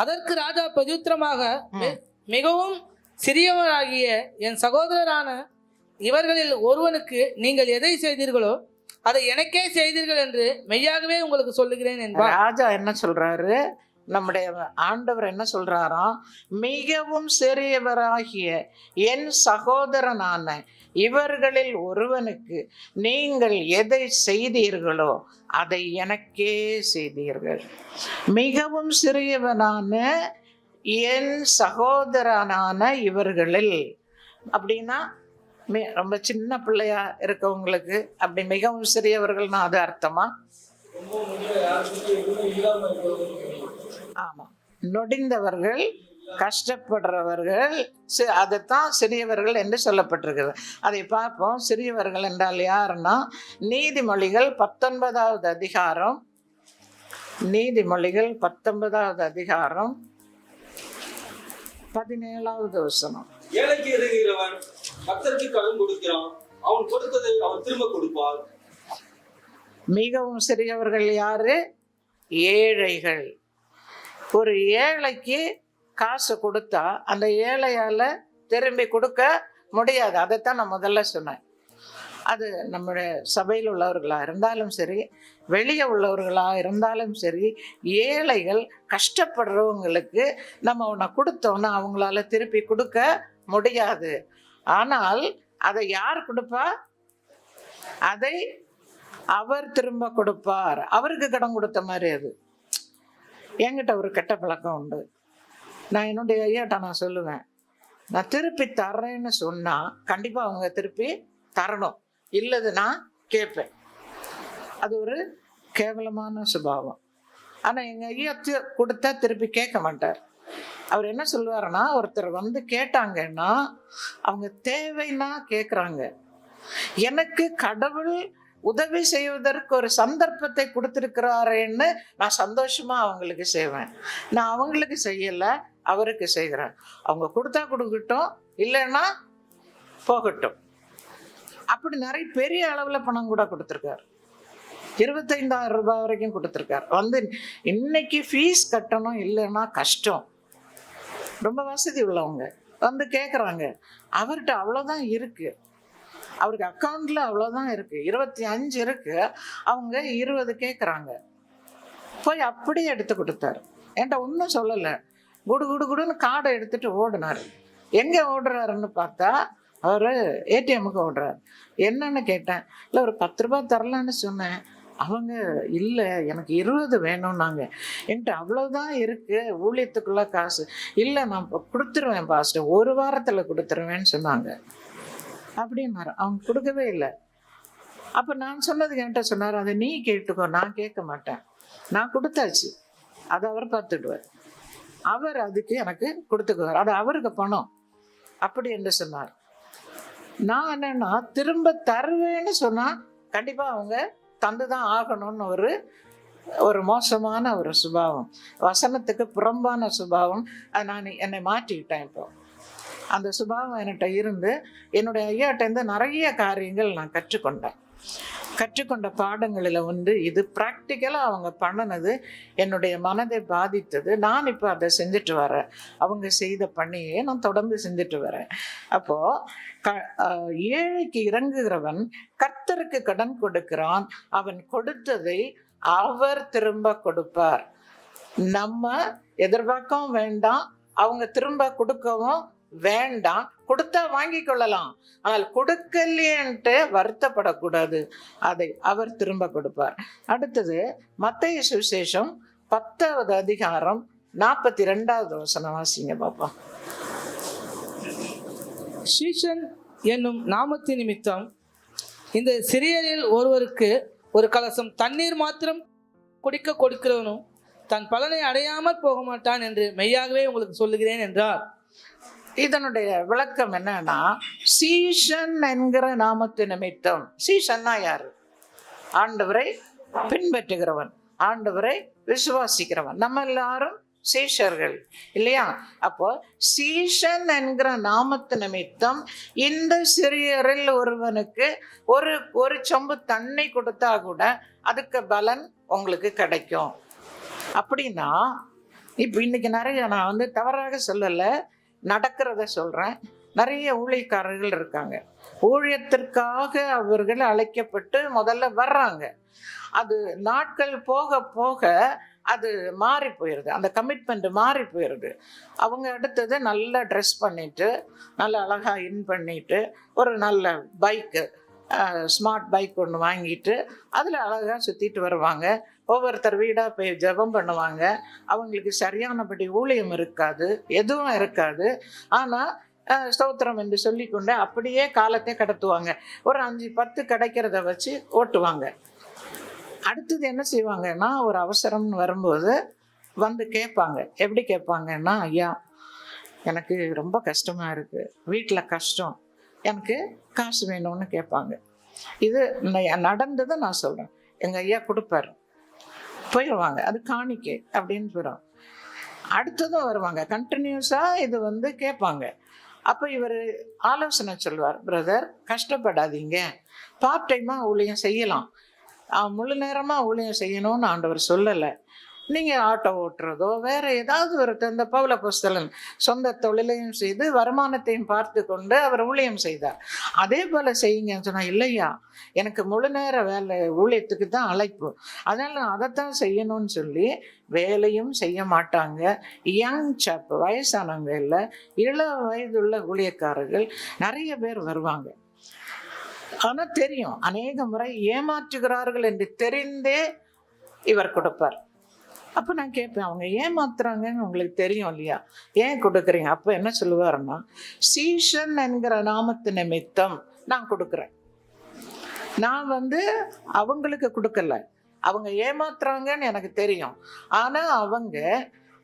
அதற்கு ராஜா பிரதியுத்தரமாக, மிகவும் சிறியவராகிய என் சகோதரரான இவர்களில் ஒருவனுக்கு நீங்கள் எதை செய்தீர்களோ அதை எனக்கே செய்தீர்கள் என்று மெய்யாகவே உங்களுக்கு சொல்லுகிறேன் என்பார். ராஜா என்ன சொல்றாரு? நம்முடைய ஆண்டவர் என்ன சொல்றாராம்? மிகவும் சிறியவராகிய என் சகோதரனான இவர்களில் ஒருவனுக்கு நீங்கள் எதை செய்தீர்களோ அதை எனக்கே செய்தீர்கள். மிகவும் சிறியவனான என் சகோதரனான இவர்களில் அப்படின்னா ரொம்ப சின்ன பிள்ளையா இருக்கவங்களுக்கு அப்படி மிகவும் சிறியவர்கள்னா அது அர்த்தமா? ஆமா, நொடிந்தவர்கள், கஷ்டப்படுறவர்கள், அதைத்தான் சிறியவர்கள் என்று சொல்லப்பட்டிருக்கிறது. அதை பார்ப்போம். சிறியவர்கள் என்றால் யாருன்னா, நீதிமொழிகள் 19வது அதிகாரம், நீதிமொழிகள் 19வது அதிகாரம் 17வது வசனம். ஏழைக்கு இறங்குகிறவன் கர்த்தருக்கு கடன் கொடுக்கிறான், அவன் கொடுத்ததை அவர் திரும்ப கொடுப்பார். மிகவும் சிறியவர்கள் யாரு? ஏழைகள். ஒரு ஏழைக்கு காசு கொடுத்தா அந்த ஏழையால திரும்பி கொடுக்க முடியாது. அதைத்தான் நான் முதல்ல சொன்னேன். அது நம்முடைய சபையில் உள்ளவர்களாக இருந்தாலும் சரி, வெளியே உள்ளவர்களாக இருந்தாலும் சரி, ஏழைகள் கஷ்டப்படுறவங்களுக்கு நம்ம ஒன்று கொடுத்தோன்னா அவங்களால திருப்பி கொடுக்க முடியாது. ஆனால் அதை யார் கொடுப்பா? அதை அவர் திரும்ப கொடுப்பார். அவருக்கு கடன் கொடுத்த மாதிரி. அது என்கிட்ட ஒரு கெட்ட பழக்கம் உண்டு. நான் என்னுடைய ஐயாட்ட நான் சொல்லுவேன், நான் திருப்பி தர்றேன்னு சொன்னால் கண்டிப்பாக அவங்க திருப்பி தரணும், இல்லது நான் கேட்பேன். அது ஒரு கேவலமான சுபாவம். ஆனால் எங்கள் ஐயா கொடுத்தா திருப்பி கேட்க மாட்டார். அவர் என்ன சொல்லுவாருன்னா, ஒருத்தர் வந்து கேட்டாங்கன்னா அவங்க தேவைன்னா கேட்குறாங்க. எனக்கு கடவுள் உதவி செய்வதற்கு ஒரு சந்தர்ப்பத்தை கொடுத்துருக்கிறாரேன்னு நான் சந்தோஷமா அவங்களுக்கு செய்வேன். நான் அவங்களுக்கு செய்யலை, அவருக்கு செய்கிறேன். அவங்க கொடுத்தா கொடுக்கட்டும், இல்லைன்னா போகட்டும். அப்படி நிறைய பெரிய அளவில் பணம் கூட கொடுத்துருக்காரு. 25,000 ரூபாய் வரைக்கும் கொடுத்துருக்காரு. வந்து இன்னைக்கு ஃபீஸ் கட்டணும், இல்லைன்னா கஷ்டம். ரொம்ப வசதி உள்ளவங்க வந்து கேட்குறாங்க. அவர்கிட்ட அவ்வளோதான் இருக்கு, அவருக்கு அக்கௌண்ட்ல அவ்வளோதான் இருக்கு, 25 இருக்கு, அவங்க 20 கேட்குறாங்க. போய் அப்படியே எடுத்து கொடுத்தாரு. என்கிட்ட ஒன்றும் சொல்லலை. குடு குடு குடுன்னு கார்டை எடுத்துட்டு ஓடினார். எங்கே ஓடுறாருன்னு பார்த்தா அவர் ஏடிஎம்முக்கு ஓடுறார். என்னன்னு கேட்டேன். இல்லை ஒரு 10 ரூபா தரலான்னு சொன்னேன். அவங்க இல்லை எனக்கு 20 வேணும்னாங்க. என்கிட்ட அவ்வளோதான் இருக்குது ஊழியத்துக்குள்ள காசு. இல்லை நான் இப்போ கொடுத்துருவேன் பாஸ்டர், 1 வாரத்தில் கொடுத்துருவேன்னு சொன்னாங்க. அப்படின்னாரு. அவங்க கொடுக்கவே இல்லை. அப்போ நான் சொன்னது என்கிட்ட சொன்னார், அதை நீ கேட்டுக்கோ, நான் கேட்க மாட்டேன், நான் கொடுத்தாச்சு, அதை அவர் பார்த்துடுவார், அவர் அதுக்கு எனக்கு கொடுத்துக்குவார், அது அவருக்கு பணம் அப்படி என்று சொன்னார். நான் என்னன்னா திரும்ப தருவேன்னு சொன்னால் கண்டிப்பாக அவங்க தந்துதான் ஆகணும்னு ஒரு மோசமான ஒரு சுபாவம், வசனத்துக்கு புறம்பான சுபாவம். அது நான் என்னை மாற்றிக்கிட்டேன். இப்போ அந்த சுபாவம் என்கிட்ட இருந்து என்னுடைய ஐயாட்டேருந்து நிறைய காரியங்கள் நான் கற்றுக்கொண்ட பாடங்களில் இது ப்ராக்டிக்கலாக அவங்க பண்ணினது என்னுடைய மனதை பாதித்தது. நான் இப்போ அதை செஞ்சுட்டு வரேன். அவங்க செய்த பணியை நான் தொடர்ந்து செஞ்சுட்டு வரேன். அப்போது ஏழைக்கு இறங்குகிறவன் கர்த்தருக்கு கடன் கொடுக்கிறான், அவன் கொடுத்ததை அவர் திரும்ப கொடுப்பார். நம்ம எதிர்பார்க்கவும் வேண்டாம், அவங்க திரும்ப கொடுக்கவும் வேண்டாம். கொடுத்தா வாங்கி கொள்ளலாம், ஆனால் கொடுக்கலையேன்ட்டு வருத்தப்படக்கூடாது, அதை அவர் திரும்ப கொடுப்பார். அடுத்தது மத்தேயு சுவிசேஷம் 10வது அதிகாரம் 42வது வசனம் வாசிங்க பாப்பா. சீஷன் என்னும் நாமத்தின் நிமித்தம் இந்த சிறியரில் ஒருவருக்கு ஒரு கலசம் தண்ணீர் மாத்திரம் குடிக்க கொடுக்கிறவனும் தன் பலனை அடையாமல் போக மாட்டான் என்று மெய்யாகவே உங்களுக்கு சொல்லுகிறேன் என்றார். இதனுடைய விளக்கம் என்னன்னா, சீஷன் என்கிற நாமத்து நிமித்தம். சீஷன்னா யாரு? ஆண்டவரை பின்பற்றுகிறவன், ஆண்டவரை விசுவாசிக்கிறவன். நம்ம எல்லாரும் சீஷர்கள் இல்லையா? அப்போ சீஷன் என்கிற நாமத்து நிமித்தம் இந்த சிறியரில் ஒருவனுக்கு ஒரு சொம்பு தண்ணி கொடுத்தா கூட அதுக்கு பலன் உங்களுக்கு கிடைக்கும். அப்படின்னா இப்போ இன்னைக்கு நிறைய, நான் தவறாக சொல்லலை, நடக்கிறத சொல்கிறேன். நிறைய ஊழியக்காரர்கள் இருக்காங்க, ஊழியத்திற்காக அவர்கள் அழைக்கப்பட்டு முதல்ல வர்றாங்க. அது நாட்கள் போக போக அது மாறி போயிடுது, அந்த கமிட்மெண்ட் மாறி போயிடுது. அவங்க அடுத்தது நல்லா ட்ரெஸ் பண்ணிட்டு, நல்லா அழகாக பண்ணிட்டு, ஒரு நல்ல பைக்கு, ஸ்மார்ட் பைக் ஒன்று வாங்கிட்டு அதில் அழகாக சுற்றிட்டு வருவாங்க. ஒவ்வொருத்தர் வீடாக போய் ஜெபம் பண்ணுவாங்க. அவங்களுக்கு சரியானபடி ஊழியம் இருக்காது, எதுவும் இருக்காது. ஆனால் ஸ்தோத்திரம் என்று சொல்லிக்கொண்டு அப்படியே காலத்தை கடத்துவாங்க. ஒரு 5-10 கிடைக்கிறத வச்சு ஓட்டுவாங்க. அடுத்தது என்ன செய்வாங்கன்னா, ஒரு அவசரம்னு வரும்போது கேட்பாங்க. எப்படி கேட்பாங்கன்னா, ஐயா எனக்கு ரொம்ப கஷ்டமாக இருக்குது, வீட்டில் கஷ்டம், எனக்கு காசு வேணும்னு கேட்பாங்க. இது நடந்ததை நான் சொல்கிறேன். எங்கள் ஐயா கொடுப்பாரு, போயிடுவாங்க, அது காணிக்கை அப்படின்னு போயிடும். அடுத்ததும் வருவாங்க, கண்டினியூஸாக இது கேட்பாங்க. அப்போ இவர் ஆலோசனை சொல்வார், பிரதர் கஷ்டப்படாதீங்க, பார்ட் டைமாக ஊழியம் செய்யலாம், முழு நேரமாக ஊழியம் செய்யணும்னு ஆண்டவர் சொல்லலை. நீங்கள் ஆட்டோ ஓட்டுறதோ வேறு ஏதாவது ஒரு இந்த பவுல் அப்போஸ்தலன் சொந்த தொழிலையும் செய்து வருமானத்தையும் பார்த்து கொண்டு அவர் ஊழியம் செய்தார். அதே போல் செய்யுங்கன்னு சொன்னால், இல்லையா எனக்கு முழு நேர வேலை ஊழியத்துக்கு தான் அழைப்பு, அதனால் நான் அதைத்தான் செய்யணும்னு சொல்லி வேலையும் செய்ய மாட்டாங்க. யங் சாப், வயசானவங்க இல்லை, இள வயதுள்ள ஊழியக்காரர்கள் நிறைய பேர் வருவாங்க. ஆனால் தெரியும், அநேக முறை ஏமாற்றுகிறார்கள் என்று தெரிந்தே இவர் கொடுப்பார். அப்போ நான் கேட்பேன், அவங்க ஏமாத்துறாங்கன்னு உங்களுக்கு தெரியும் இல்லையா, ஏன் கொடுக்குறீங்க? அப்போ என்ன சொல்லுவாருன்னா, சீஷன் என்கிற நாமத்து நிமித்தம் நான் கொடுக்குறேன். நான் அவங்களுக்கு கொடுக்கல, அவங்க ஏமாத்துறாங்கன்னு எனக்கு தெரியும். ஆனால் அவங்க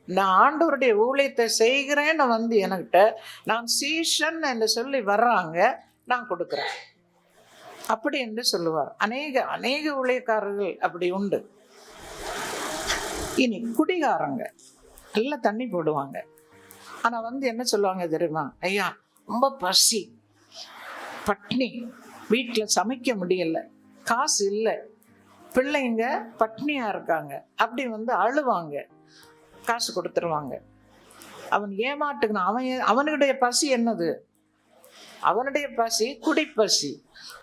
நான் ஆண்டவருடைய ஊழியத்தை செய்கிறேன்னு என்கிட்ட நான் சீஷன் என்று சொல்லி வர்றாங்க, நான் கொடுக்குறேன் அப்படி என்று சொல்லுவார். அநேக ஊழியக்காரர்கள் அப்படி உண்டு. இனி குடிகாரங்க நல்லா தண்ணி போடுவாங்க, ஆனால் என்ன சொல்லுவாங்க தெரியுமா, ஐயா ரொம்ப பசி, பட்னி, வீட்டில் சமைக்க முடியலை, காசு இல்லை, பிள்ளைங்க பட்னியாக இருக்காங்க, அப்படி அழுவாங்க, காசு கொடுத்துருவாங்க. அவன் ஏமாட்டுக்கணும். அவனுடைய பசி என்னது? அவனுடைய பசி குடிப்பசி,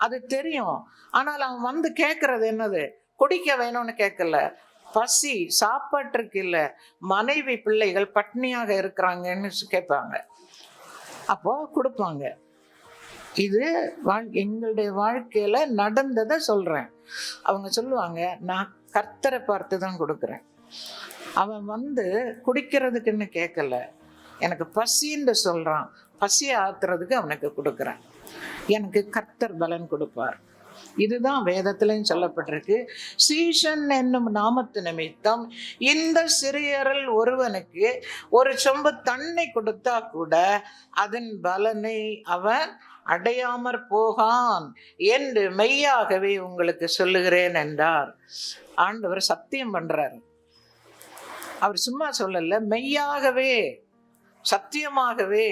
அது தெரியும். ஆனால் அவன் கேட்கறது என்னது? குடிக்க வேணும்னு கேட்கல, பசி, சாப்பாட்டுக்கு இல்லை, மனைவி பிள்ளைகள் பட்னியாக இருக்கிறாங்கன்னு கேட்பாங்க. அப்போ கொடுப்பாங்க. இது எங்களுடைய வாழ்க்கையில நடந்ததை சொல்றேன். அவங்க சொல்லுவாங்க, நான் கர்த்தரை பார்த்து தான் கொடுக்குறேன். அவன் குடிக்கிறதுக்குன்னு கேட்கல, எனக்கு பசின்னு சொல்றான், பசியை ஆத்துறதுக்கு அவனுக்கு கொடுக்குறேன். எனக்கு கர்த்தர் பலன் கொடுப்பார். இதுதான் வேதத்திலையும் சொல்லப்பட்டிருக்கு. சீஷன் என்னும் நாமத்து நிமித்தம் இந்த சிறியரில் ஒருவனுக்கு ஒரு சொம்பு தண்ணி கொடுத்தா கூட அதன் பலனை அவன் அடையாமற் போகான் என்று மெய்யாகவே உங்களுக்கு சொல்லுகிறேன் என்றார். ஆண்டவர் சத்தியம் பண்றார். அவர் சும்மா சொல்லல, மெய்யாகவே சத்தியமாகவே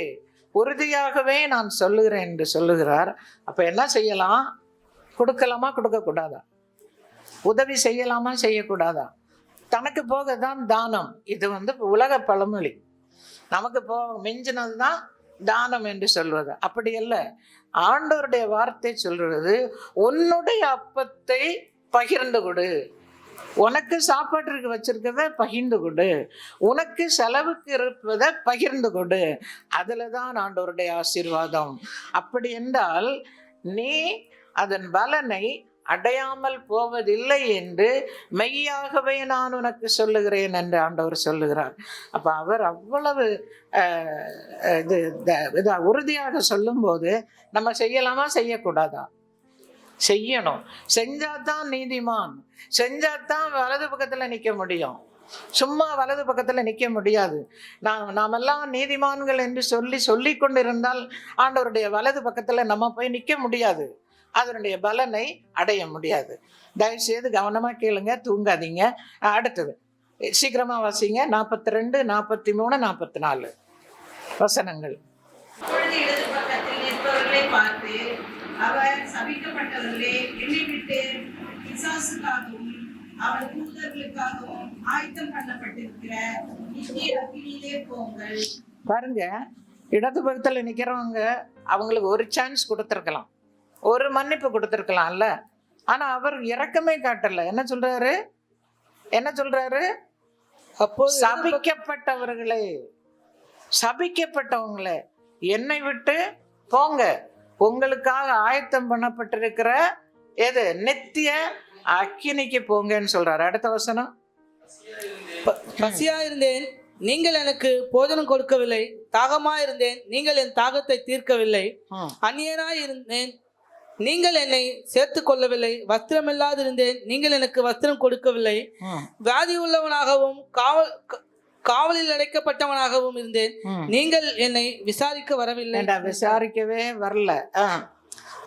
உறுதியாகவே நான் சொல்லுகிறேன் என்று சொல்லுகிறார். அப்ப என்ன செய்யலாம்? கொடுக்கலாமா கொடுக்கக்கூடாதா? உதவி செய்யலாமா செய்யக்கூடாதா? தனக்கு போக தான் தானம். இது உலக பழமொழி. நமக்கு மிஞ்சினது தான் தானம் என்று சொல்வது. அப்படி அல்ல. ஆண்டவருடைய வார்த்தை சொல்றது, உன்னுடைய அப்பத்தை பகிர்ந்து கொடு, உனக்கு சாப்பாட்டிற்கு வச்சிருக்கத பகிர்ந்து கொடு, உனக்கு செலவுக்கு இருப்பதை பகிர்ந்து கொடு. அதுல தான் ஆண்டவருடைய ஆசீர்வாதம். அப்படி என்றால் நீ அதன் பலனை அடையாமல் போவதில்லை என்று மெய்யாகவே நான் உனக்கு சொல்லுகிறேன் என்று ஆண்டவர் சொல்லுகிறார். அப்ப அவர் அவ்வளவு உறுதியாக சொல்லும்போது நம்ம செய்யலாமா செய்யக்கூடாதா? செய்யணும். செஞ்சாதான் நீதிமான், செஞ்சாதான் வலது பக்கத்துல நிக்க முடியும். சும்மா வலது பக்கத்துல நிக்க முடியாது. நாமெல்லாம் நீதிமான்கள் என்று சொல்லி கொண்டிருந்தால் ஆண்டவருடைய வலது பக்கத்துல நம்ம போய் நிக்க முடியாது, அதனுடைய பலனை அடைய முடியாது. தயவுசெய்து கவனமா கேளுங்க, தூங்காதீங்க. அடுத்தது சீக்கிரமா வாசிங்க. 42, 43, 44 வசனங்கள். இடது பக்கத்தில் நிற்பவர்களை பார்த்து, அவர் சபிக்கப்பட்டவர்களே, என்னை விட்டு பிசாசுக்காகவும் அவன் தூதர்களுக்காகவும் ஆயத்தம் பண்ணப்பட்டிருக்கிற நித்திய அக்கினியிலே போங்கள். பாருங்க, இடது பக்கத்துல நிக்கிறவங்க அவங்களுக்கு ஒரு சான்ஸ் கொடுத்துருக்கலாம், ஒரு மன்னிப்பு கொடுத்துருக்கலாம்ல. ஆனா அவர் இரக்கமே காட்டல. என்ன சொல்றாரு? அப்போ சபிக்கப்பட்டவங்களே என்னை விட்டு போங்க, உங்களுக்காக ஆயத்தம் பண்ணப்பட்டிருக்கிற எது நித்திய அக்கினிக்கு போங்கன்னு சொல்றாரு. அடுத்த வசனம், பசியா இருந்தேன், நீங்கள் எனக்கு போஜனம் கொடுக்கவில்லை. தாகமா இருந்தேன், நீங்கள் என் தாகத்தை தீர்க்கவில்லை. அந்நியனாய் இருந்தேன், நீங்கள் என்னை சேர்த்து கொள்ளவில்லை. வஸ்திரம் இல்லாதிருந்தேன், நீங்கள் எனக்கு வஸ்திரம் கொடுக்கவில்லை. வியாதி உள்ளவனாகவும் காவலில் அடைக்கப்பட்டவனாகவும் இருந்தேன், நீங்கள் என்னை விசாரிக்க வரவில்லை. விசாரிக்கவே வரல.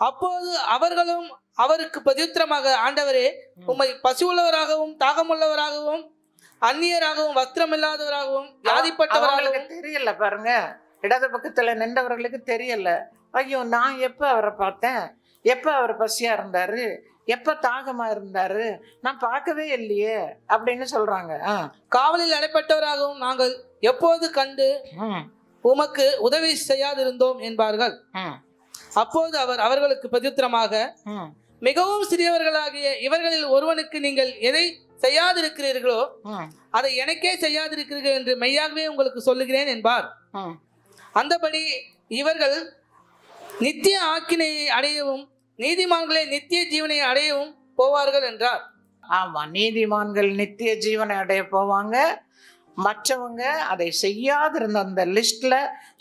அப்போது அவர்களும் அவருக்கு பிரதியுத்தரமாக, ஆண்டவரே, உம்மை பசி உள்ளவராகவும் தாகமுள்ளவராகவும் அந்நியராகவும் வஸ்திரம் இல்லாதவராகவும் வியாதிப்பட்டவராகவும் தெரியல. பாருங்க, இடது பக்கத்துல நின்றவர்களுக்கு தெரியல. ஐயோ, நான் எப்ப அவரை பார்த்தேன்? எப்ப அவர் பசியா இருந்தாரு? எப்ப தாகமா இருந்தாரு? நான் பார்க்கவே இல்லையே அப்படின்னு சொல்றாங்க. காவலில் அடைப்பட்டவராகவும் நாங்கள் எப்போது கண்டு உமக்கு உதவி செய்யாதிருந்தோம் என்பார்கள். அப்போது அவர் அவர்களுக்கு பிரதியுத்தரமாக, மிகவும் சிறியவர்களாகிய இவர்களில் ஒருவனுக்கு நீங்கள் எதை செய்யாதிருக்கிறீர்களோ அதை எனக்கே செய்யாதிருக்கிறீர்கள் என்று மெய்யாகவே உங்களுக்கு சொல்லுகிறேன் என்பார். அந்தபடி இவர்கள் நித்திய ஆக்கினையை அடையவும் நீதிமான்களை நித்திய ஜீவனை அடையவும் போவார்கள் என்றார். ஆமா, நீதிமான்கள் நித்திய ஜீவனை அடைய போவாங்க. மற்றவங்க அதை செய்யாதிருந்த அந்த லிஸ்ட்ல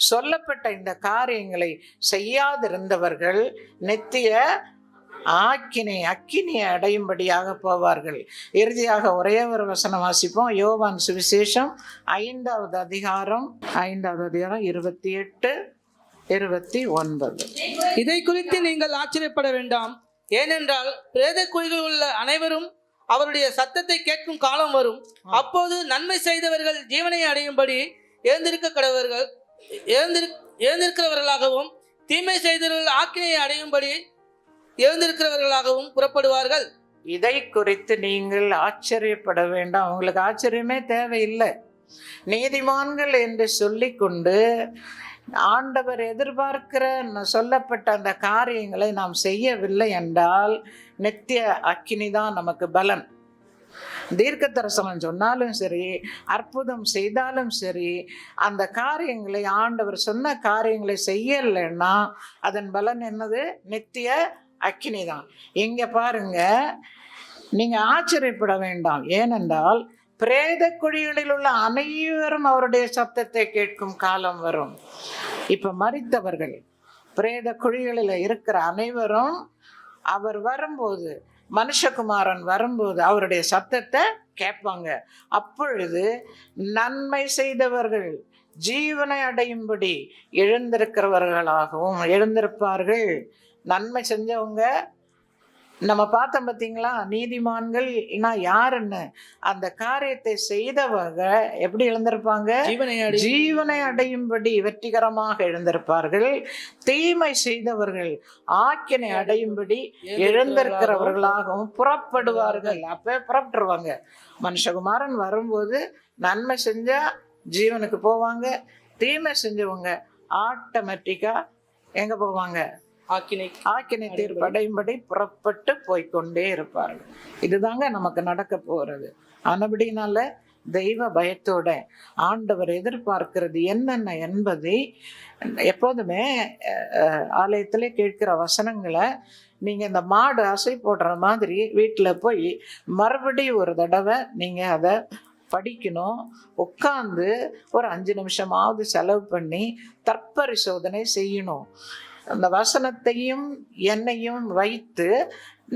சொல்லப்பட்ட இந்த காரியங்களை செய்யாதிருந்தவர்கள் நித்திய அக்கினியை அடையும்படியாக போவார்கள். இறுதியாக ஒரே ஒரு வசனம் வாசிப்போம். யோவான் சுவிசேஷம் 5வது அதிகாரம் 28, 29. இதை குறித்து நீங்கள் ஆச்சரியப்பட வேண்டாம். ஏனென்றால் பிரேத குழிகள் உள்ள அனைவரும் அவருடைய சத்தத்தை கேட்கும் காலம் வரும். அப்போது நன்மை செய்தவர்கள் ஜீவனை அடையும்படி எழுந்திருக்கிறவர்களாகவும் தீமை செய்தவர்கள் ஆக்கினையை அடையும்படி எழுந்திருக்கிறவர்களாகவும் புறப்படுவார்கள். இதை குறித்து நீங்கள் ஆச்சரியப்பட வேண்டாம். உங்களுக்கு ஆச்சரியமே தேவையில்லை. நீதிமான்கள் என்று சொல்லிக்கொண்டு ஆண்டவர் எதிர்பார்க்கிற சொல்லப்பட்ட அந்த காரியங்களை நாம் செய்யவில்லை என்றால் நித்திய அக்கினி தான் நமக்கு பலன். தீர்க்க தரிசனம் சொன்னாலும் சரி, அற்புதம் செய்தாலும் சரி, அந்த காரியங்களை ஆண்டவர் சொன்ன காரியங்களை செய்யலைன்னா அதன் பலன் என்னது? நித்திய அக்கினி தான். இங்க பாருங்க, நீங்க ஆச்சரியப்பட வேண்டாம். ஏனென்றால் பிரேத குழிகளில் உள்ள அனைவரும் அவருடைய சத்தத்தை கேட்கும் காலம் வரும். இப்ப மரித்தவர்கள் பிரேத குழிகளில் இருக்கிற அனைவரும் அவர் வரும்போது, மனுஷகுமாரன் வரும்போது அவருடைய சத்தத்தை கேட்பாங்க. அப்பொழுது நன்மை செய்தவர்கள் ஜீவனை அடையும்படி எழுந்திருப்பார்கள். நன்மை செஞ்சவங்க நம்ம பார்த்தோம் பார்த்தீங்களா, நீதிமான்கள் யாருன்னு. அந்த காரியத்தை செய்தவங்க எப்படி எழுந்திருப்பாங்க? ஜீவனை அடையும்படி வெற்றிகரமாக எழுந்திருப்பார்கள். தீமை செய்தவர்கள் ஆக்கினை அடையும்படி எழுந்திருக்கிறவர்களாகவும் புறப்படுவார்கள். அப்ப புறப்பட்டுருவாங்க. மனுஷகுமாரன் வரும்போது நன்மை செஞ்சா ஜீவனுக்கு போவாங்க, தீமை செஞ்சவங்க ஆட்டோமேட்டிக்கா எங்க போவாங்க? ஆக்கினை தீர்ப்பு அடையும்படி புறப்பட்டு போய்கொண்டே இருப்பார்கள். இதுதாங்க நமக்கு நடக்க போறது. ஆனபடினால தெய்வ பயத்தோட ஆண்டவர் எதிர்பார்க்கிறது என்னென்ன என்பதை எப்போதுமே ஆலயத்திலே கேட்கிற வசனங்களை நீங்க இந்த மாடு அசை போடுற மாதிரி வீட்டில் போய் மறுபடியும் ஒரு தடவை நீங்க அதை படிக்கணும். உட்கார்ந்து ஒரு 5 நிமிஷமாவது செலவு பண்ணி தற்பரிசோதனை செய்யணும். அந்த வசனத்தையும் என்னையும் வைத்து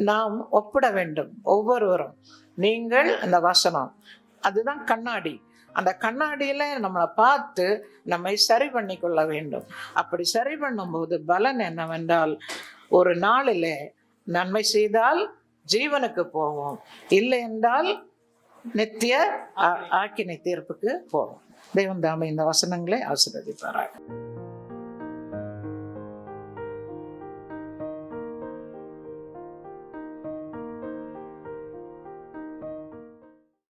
நாம் ஒப்பிட வேண்டும் ஒவ்வொருவரும். நீங்கள் இந்த வசனம் அதுதான் கண்ணாடி. அந்த கண்ணாடியில நம்மளை பார்த்து நம்மை சரி பண்ணி கொள்ள வேண்டும். அப்படி சரி பண்ணும்போது பலன் என்னவென்றால், ஒரு நாளில் நன்மை செய்தால் ஜீவனுக்கு போவோம், இல்லை என்றால் நித்திய ஆக்கினை தீர்ப்புக்கு போவோம். தெய்வம் தாமே இந்த வசனங்களை ஆசீர்வதிப்பாராக.